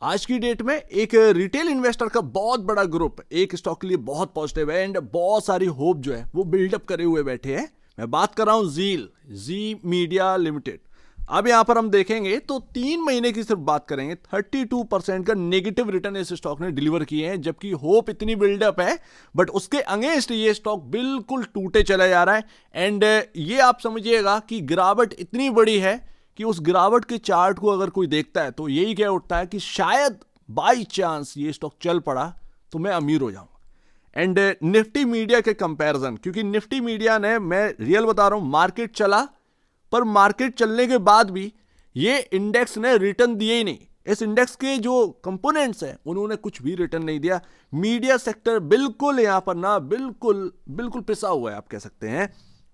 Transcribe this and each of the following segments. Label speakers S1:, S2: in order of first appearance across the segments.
S1: आज की डेट में एक रिटेल इन्वेस्टर का बहुत बड़ा ग्रुप एक स्टॉक के लिए बहुत पॉजिटिव है एंड बहुत सारी होप जो है वो बिल्डअप करे हुए बैठे हैं। मैं बात कर रहा हूं जी मीडिया लिमिटेड। अब यहां पर हम देखेंगे तो 3 महीने की सिर्फ बात करेंगे, 32% का नेगेटिव रिटर्न इस स्टॉक ने डिलीवर किए हैं, जबकि होप इतनी बिल्डअप है बट उसके अगेंस्ट ये स्टॉक बिल्कुल टूटे चला जा रहा है। एंड ये आप समझिएगा कि गिरावट इतनी बड़ी है कि उस गिरावट के चार्ट को अगर कोई देखता है तो यही कह उठता है कि शायद बाई चांस ये स्टॉक चल पड़ा तो मैं अमीर हो जाऊंगा। एंड निफ्टी मीडिया के कंपैरिजन, क्योंकि निफ्टी मीडिया ने, मैं रियल बता रहा हूं, मार्केट चला पर मार्केट चलने के बाद भी ये इंडेक्स ने रिटर्न दिए ही नहीं। इस इंडेक्स के जो कंपोनेंट्स हैं उन्होंने कुछ भी रिटर्न नहीं दिया। मीडिया सेक्टर बिल्कुल यहां पर ना बिल्कुल बिल्कुल पिसा हुआ है आप कह सकते हैं।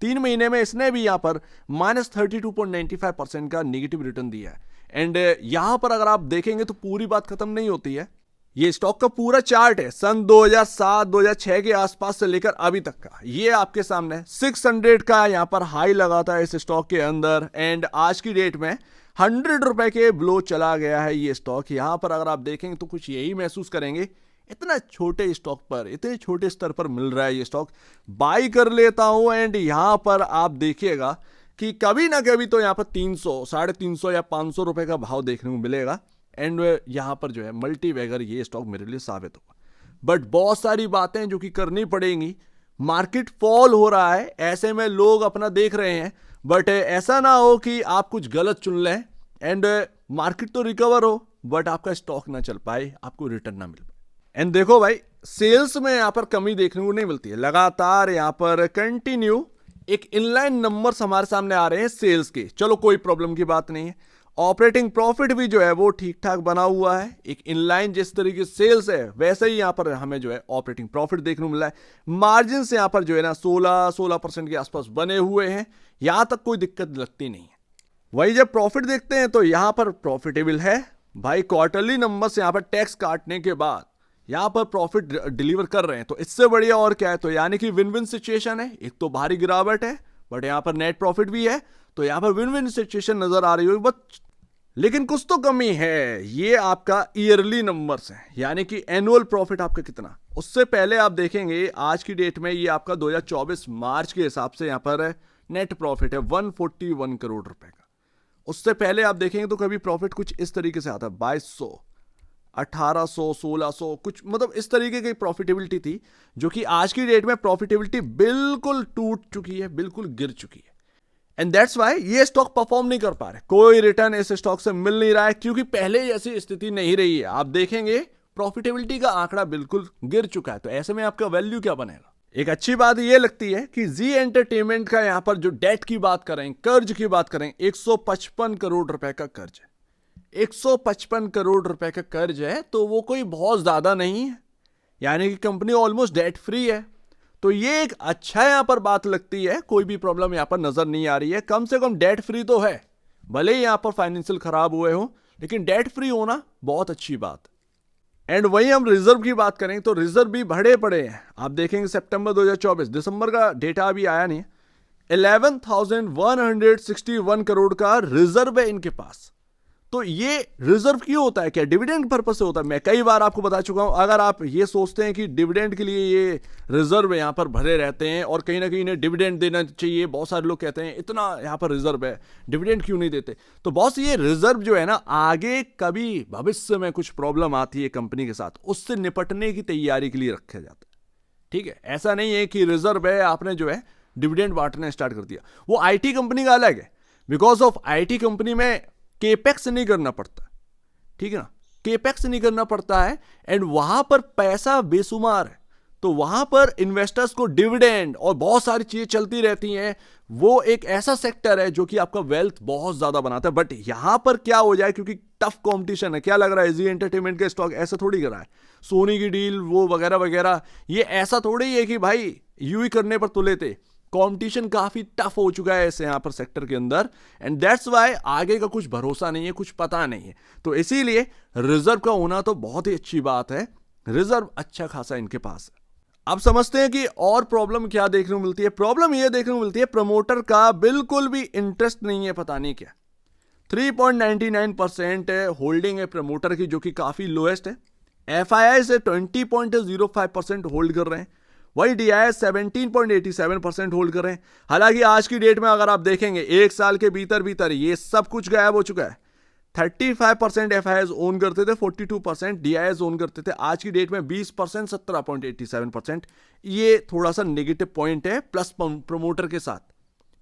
S1: 3 महीने में इसने भी यहां पर -32.95% का नेगेटिव रिटर्न दिया है। एंड यहां पर अगर आप देखेंगे तो पूरी बात खत्म नहीं होती है। ये स्टॉक का पूरा चार्ट है सन 2007-2006 के आसपास से लेकर अभी तक का, ये आपके सामने 600 का यहां पर हाई लगा था इस स्टॉक के अंदर। एंड आज की डेट में 100 रुपए के ब्लो चला गया है ये स्टॉक। यहां पर अगर आप देखेंगे तो कुछ यही महसूस करेंगे, इतना छोटे स्टॉक पर, इतने छोटे स्तर पर मिल रहा है ये स्टॉक, बाई कर लेता हूं। एंड यहां पर आप देखिएगा कि कभी ना कभी तो यहां पर 300, 350 या 500 रुपए का भाव देखने को मिलेगा। एंड यहां पर जो है मल्टी बैगर ये स्टॉक मेरे लिए साबित होगा। बट बहुत सारी बातें जो कि करनी पड़ेंगी। मार्केट फॉल हो रहा है, ऐसे में लोग अपना देख रहे हैं, बट ऐसा ना हो कि आप कुछ गलत चुन लें एंड मार्केट तो रिकवर हो बट आपका स्टॉक ना चल पाए, आपको रिटर्न ना मिल पाए। एंड देखो भाई, सेल्स में यहां पर कमी देखने को नहीं मिलती है, लगातार यहां पर कंटिन्यू एक इनलाइन नंबर्स हमारे सामने आ रहे हैं सेल्स के। चलो कोई प्रॉब्लम की बात नहीं है। ऑपरेटिंग प्रॉफिट भी जो है वो ठीक ठाक बना हुआ है, एक इनलाइन जिस तरीके से सेल्स है वैसे ही यहां पर हमें जो है ऑपरेटिंग प्रॉफिट देखने को मिला है। मार्जिन से यहां पर जो है ना 16% के आसपास बने हुए हैं, यहां तक कोई दिक्कत लगती नहीं है। वही जब प्रॉफिट देखते हैं तो यहां पर प्रॉफिटेबल है भाई। क्वार्टरली नंबर्स यहां पर टैक्स काटने के बाद यहां पर प्रॉफिट डिलीवर कर रहे हैं, तो इससे बढ़िया और क्या है। तो यानी कि विन विन सिचुएशन है। एक तो भारी गिरावट है बट यहां पर नेट प्रॉफिट भी है, तो यहां पर विन विन सिचुएशन नजर आ रही होगी। बट लेकिन कुछ तो कमी है, ये आपका ईयरली नंबर्स है, यानी कि एनुअल प्रॉफिट आपका कितना। उससे पहले आप देखेंगे आज की डेट में ये आपका 2024 मार्च के हिसाब से यहां पर नेट प्रॉफिट है 141 करोड़ रुपए का। उससे पहले आप देखेंगे तो कभी प्रॉफिट कुछ इस तरीके से आता है 2200, 1800, 1600, कुछ मतलब इस तरीके की प्रॉफिटेबिलिटी थी, जो कि आज की डेट में प्रॉफिटेबिलिटी बिल्कुल टूट चुकी है, बिल्कुल गिर चुकी है। एंड दैट्स वाई ये स्टॉक परफॉर्म नहीं कर पा रहे, कोई रिटर्न इस स्टॉक से मिल नहीं रहा है, क्योंकि पहले जैसी स्थिति नहीं रही है। आप देखेंगे प्रॉफिटेबिलिटी का आंकड़ा बिल्कुल गिर चुका है, तो ऐसे में आपका वैल्यू क्या बनेगा। एक अच्छी बात यह लगती है कि जी एंटरटेनमेंट का यहां पर जो डेट की बात करें, कर्ज की बात करें, 155 करोड़ रुपए का कर्ज है। 155 करोड़ रुपए का कर्ज है, तो वो कोई बहुत ज्यादा नहीं है, यानी कि कंपनी ऑलमोस्ट डेट फ्री है। तो ये एक अच्छा यहां पर बात लगती है, कोई भी प्रॉब्लम यहां पर नजर नहीं आ रही है। कम से कम डेट फ्री तो है, भले ही यहां पर फाइनेंशियल खराब हुए हो, लेकिन डेट फ्री होना बहुत अच्छी बात। एंड वही हम रिजर्व की बात करें तो रिजर्व भी बढ़े पड़े हैं। आप देखेंगे सितंबर 2024, दिसंबर का डेटा अभी आया नहीं है, 11,161 करोड़ का रिजर्व है इनके पास। तो ये रिजर्व क्यों होता है, क्या डिविडेंड पर्पस से होता है। मैं कई बार आपको बता चुका हूं, अगर आप ये सोचते हैं कि डिविडेंड के लिए ये रिजर्व यहां पर भरे रहते हैं और कहीं ना कहीं इन्हें डिविडेंड देना चाहिए, बहुत सारे लोग कहते हैं इतना यहां पर रिजर्व है डिविडेंड क्यों नहीं देते, तो बॉस ये रिजर्व जो है ना, आगे कभी भविष्य में कुछ प्रॉब्लम आती है कंपनी के साथ, उससे निपटने की तैयारी के लिए रखा जाता है। ठीक है, ऐसा नहीं है कि रिजर्व है आपने जो है डिविडेंड बांटना स्टार्ट कर दिया। वो आईटी कंपनी का अलग है, बिकॉज ऑफ आईटी कंपनी में केपेक्स नहीं करना पड़ता, ठीक है ना, केपेक्स नहीं करना पड़ता है एंड वहां पर पैसा बेशुमार है, तो वहां पर इन्वेस्टर्स को डिविडेंड और बहुत सारी चीजें चलती रहती हैं। वो एक ऐसा सेक्टर है जो कि आपका वेल्थ बहुत ज्यादा बनाता है। बट यहां पर क्या हो जाए, क्योंकि टफ कंपटीशन है, क्या लग रहा है जी एंटरटेनमेंट का स्टॉक ऐसा थोड़ी कर रहा है, सोनी की डील वो वगैरह वगैरह, ये ऐसा थोड़ी है कि भाई यूं ही करने पर तुले थे। कंपटीशन काफी टफ हो चुका है इस यहां पर सेक्टर के अंदर, एंड दैट्स वाई आगे का कुछ भरोसा नहीं है, कुछ पता नहीं है। तो इसीलिए रिजर्व का होना तो बहुत ही अच्छी बात है, रिजर्व अच्छा खासा इनके पास है। अब समझते हैं कि और प्रॉब्लम क्या देखने को मिलती है। प्रॉब्लम यह देखने को मिलती है प्रमोटर का बिल्कुल भी इंटरेस्ट नहीं है, पता नहीं क्या। 3.99% होल्डिंग है प्रमोटर की, जो कि काफी लोएस्ट है। FII से 20.05% होल्ड कर रहे हैं, वही DIS 17.87% होल्ड कर रहे हैं। हालांकि आज की डेट में अगर आप देखेंगे एक साल के भीतर भीतर ये सब कुछ गायब हो चुका है। 35% FIIs ओन करते थे, 42% DIS ओन करते थे। आज की डेट में 20%, 17.87%। ये थोड़ा सा नेगेटिव पॉइंट है, प्लस प्रमोटर के साथ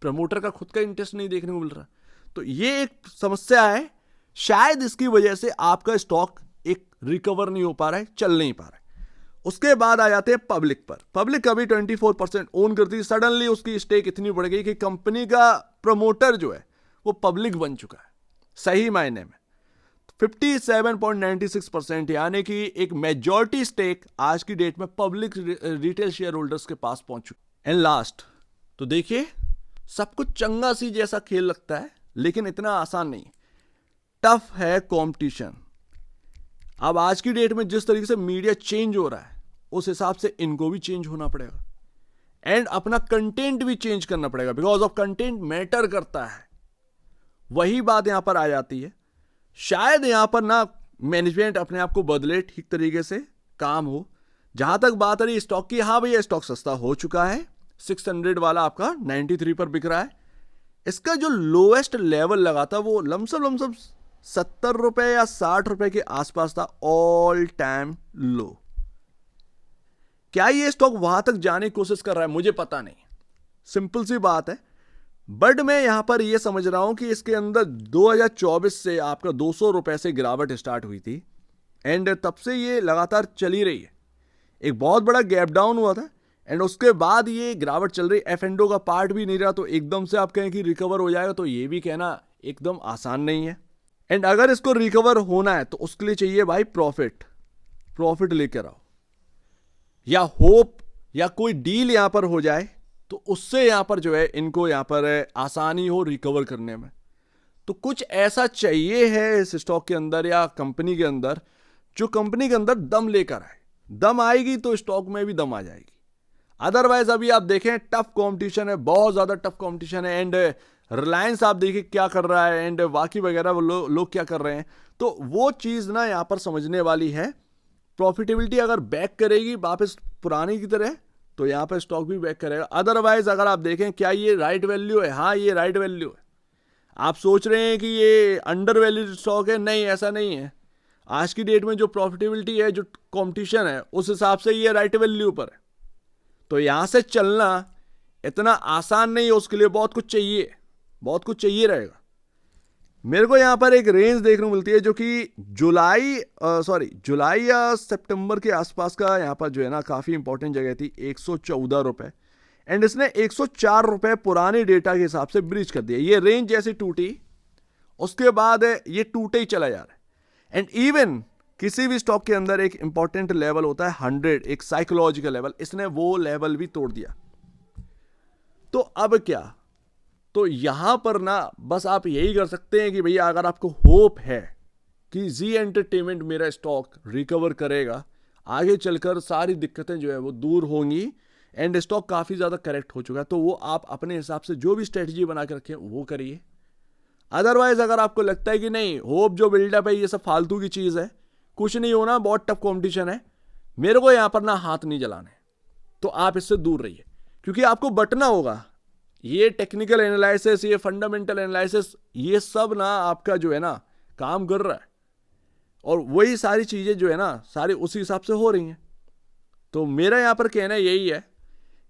S1: प्रमोटर का खुद का इंटरेस्ट नहीं देखने को मिल रहा, तो ये एक समस्या है। शायद इसकी वजह से आपका स्टॉक एक रिकवर नहीं हो पा रहा है, चल नहीं पा रहा है। उसके बाद आ जाते हैं पब्लिक पर। पब्लिक कभी 24% ओन करती, सडनली उसकी स्टेक इतनी बढ़ गई कि कंपनी का प्रमोटर जो है वो पब्लिक बन चुका है सही मायने में। 57.96%, यानी कि एक मेजॉरिटी स्टेक आज की डेट में पब्लिक रिटेल शेयर होल्डर्स के पास पहुंच चुकी। एंड लास्ट, तो देखिए सब कुछ चंगा सी जैसा खेल लगता है, लेकिन इतना आसान नहीं। टफ है कंपटीशन। अब आज की डेट में जिस तरीके से मीडिया चेंज हो रहा है, उस हिसाब से इनको भी चेंज होना पड़ेगा एंड अपना कंटेंट भी चेंज करना पड़ेगा, बिकॉज ऑफ कंटेंट मैटर करता है। वही बात यहां पर आ जाती है। शायद यहां पर ना मैनेजमेंट अपने आप को बदले, ठीक तरीके से काम हो। जहां तक बात रही स्टॉक की, हाँ भैया स्टॉक सस्ता हो चुका है। 600 वाला आपका 93 पर बिक रहा है। इसका जो लोएस्ट लेवल लगा था वो लमसम 70 रुपए या 60 रुपए के आसपास था, ऑल टाइम लो। क्या ये स्टॉक वहां तक जाने की कोशिश कर रहा है? मुझे पता नहीं, सिंपल सी बात है। बट मैं यहां पर यह समझ रहा हूं कि इसके अंदर 2024 से आपका 200 रुपए से गिरावट स्टार्ट हुई थी एंड तब से ये लगातार चली रही है। एक बहुत बड़ा गैप डाउन हुआ था एंड उसके बाद ये गिरावट चल रही। F&O का पार्ट भी नहीं रहा, तो एकदम से आप कहें कि रिकवर हो जाएगा, तो ये भी कहना एकदम आसान नहीं है। एंड अगर इसको रिकवर होना है तो उसके लिए चाहिए भाई प्रॉफिट लेकर आओ, या होप या कोई डील यहां पर हो जाए, तो उससे यहां पर जो है इनको यहां पर आसानी हो रिकवर करने में। तो कुछ ऐसा चाहिए है इस स्टॉक के अंदर या कंपनी के अंदर, जो कंपनी के अंदर दम लेकर आए। दम आएगी तो स्टॉक में भी दम आ जाएगी। अदरवाइज अभी आप देखें टफ कंपटीशन है, बहुत ज्यादा टफ कंपटीशन है। एंड रिलायंस आप देखिए क्या कर रहा है एंड बाकी वगैरह लोग क्या कर रहे हैं, तो वो चीज ना यहां पर समझने वाली है। प्रॉफिटेबिलिटी अगर बैक करेगी वापस पुरानी की तरह, तो यहां पर स्टॉक भी बैक करेगा। अदरवाइज अगर आप देखें क्या ये राइट वैल्यू है, हाँ ये राइट वैल्यू है। आप सोच रहे हैं कि ये अंडर वैल्यूड स्टॉक है, नहीं ऐसा नहीं है। आज की डेट में जो प्रॉफिटेबिलिटी है, जो कंपटीशन है, उस हिसाब से ये राइट वैल्यू पर है। तो यहां से चलना इतना आसान नहीं है, उसके लिए बहुत कुछ चाहिए रहेगा। मेरे को यहां पर एक रेंज देखने को मिलती है जो कि जुलाई या सितंबर के आसपास का यहां पर जो है ना काफी इंपॉर्टेंट जगह थी, 114 रुपए। एंड इसने 104 रुपए पुराने डेटा के हिसाब से ब्रीच कर दिया। ये रेंज जैसी टूटी, उसके बाद ये टूटे ही चला जा रहा है। एंड इवन किसी भी स्टॉक के अंदर एक इंपॉर्टेंट लेवल होता है 100, एक साइकोलॉजिकल लेवल, इसने वो लेवल भी तोड़ दिया। तो अब क्या, तो यहां पर ना बस आप यही कर सकते हैं कि भैया अगर आपको होप है कि जी एंटरटेनमेंट मेरा स्टॉक रिकवर करेगा, आगे चलकर सारी दिक्कतें जो है वो दूर होंगी एंड स्टॉक काफी ज्यादा करेक्ट हो चुका है, तो वो आप अपने हिसाब से जो भी स्ट्रेटजी बना के रखें वो करिए। अदरवाइज अगर आपको लगता है कि नहीं होप जो बिल्डअप है ये सब फालतू की चीज है, कुछ नहीं होना, बहुत टफ कंपटीशन है, मेरे को यहां पर ना हाथ नहीं जलाने, तो आप इससे दूर रहिए। क्योंकि आपको बटना होगा। ये टेक्निकल एनालिसिस, ये फंडामेंटल एनालिसिस, ये सब ना आपका जो है ना काम कर रहा है, और वही सारी चीजें जो है ना सारी उसी हिसाब से हो रही हैं। तो मेरा यहां पर कहना यही है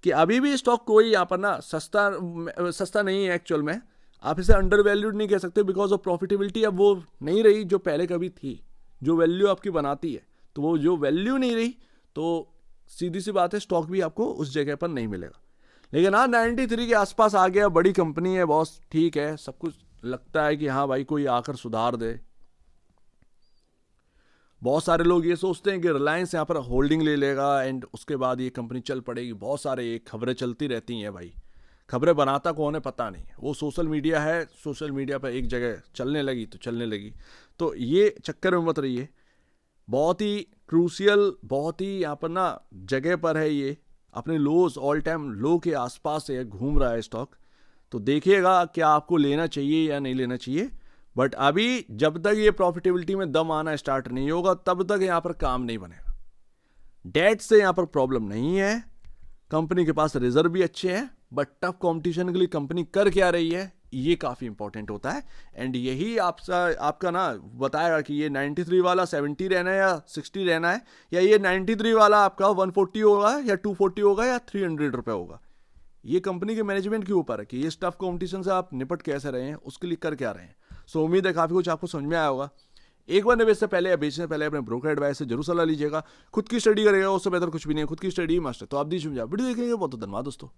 S1: कि अभी भी स्टॉक कोई यहां पर ना सस्ता नहीं है। एक्चुअल में आप इसे अंडर वैल्यूड नहीं कह सकते, बिकॉज ऑफ प्रॉफिटेबिलिटी अब वो नहीं रही जो पहले कभी थी, जो वैल्यू आपकी बनाती है। तो वो जो वैल्यू नहीं रही, तो सीधी सी बात है स्टॉक भी आपको उस जगह पर नहीं मिलेगा। लेकिन हाँ 93 के आसपास आ गया, बड़ी कंपनी है बॉस, ठीक है, सब कुछ लगता है कि हाँ भाई कोई आकर सुधार दे। बहुत सारे लोग ये सोचते हैं कि रिलायंस यहाँ पर होल्डिंग ले लेगा एंड उसके बाद ये कंपनी चल पड़ेगी। बहुत सारे खबरें चलती रहती हैं भाई, खबरें बनाता कौन है पता नहीं, वो सोशल मीडिया है, सोशल मीडिया पर एक जगह चलने लगी तो चलने लगी। तो ये चक्कर में मत रहिए, बहुत ही क्रूशियल, बहुत ही यहाँ पर ना जगह पर है ये, अपने लोज ऑल टाइम लो के आसपास है घूम रहा है स्टॉक। तो देखिएगा क्या आपको लेना चाहिए या नहीं लेना चाहिए। बट अभी जब तक ये प्रॉफिटेबिलिटी में दम आना स्टार्ट नहीं होगा तब तक यहाँ पर काम नहीं बनेगा। डेट से यहाँ पर प्रॉब्लम नहीं है, कंपनी के पास रिजर्व भी अच्छे हैं, बट टफ कंपटीशन के लिए कंपनी कर क्या रही है ये काफ़ी इंपॉर्टेंट होता है। एंड यही आपका ना बताएगा कि ये 93 वाला 70 रहना है या 60 रहना है, या ये 93 वाला आपका 140 होगा या 240 होगा या 300 रुपये होगा। ये कंपनी के मैनेजमेंट के ऊपर है कि ये टफ कंपटीशन से आप निपट कैसे रहे हैं, उसके लिए कर क्या रहे हैं। सो उम्मीद है काफ़ी कुछ आपको समझ में आया होगा। एक बार निवेश से पहले या बेचने से पहले अपने ब्रोकर एडवाइस से जरूर सलाह लीजिएगा। खुद की स्टडी करेगा उससे बेहतर कुछ भी नहीं है, खुद की स्टडी मस्ट है। तो आप दीजिए वीडियो देखने के लिए बहुत धन्यवाद दोस्तों।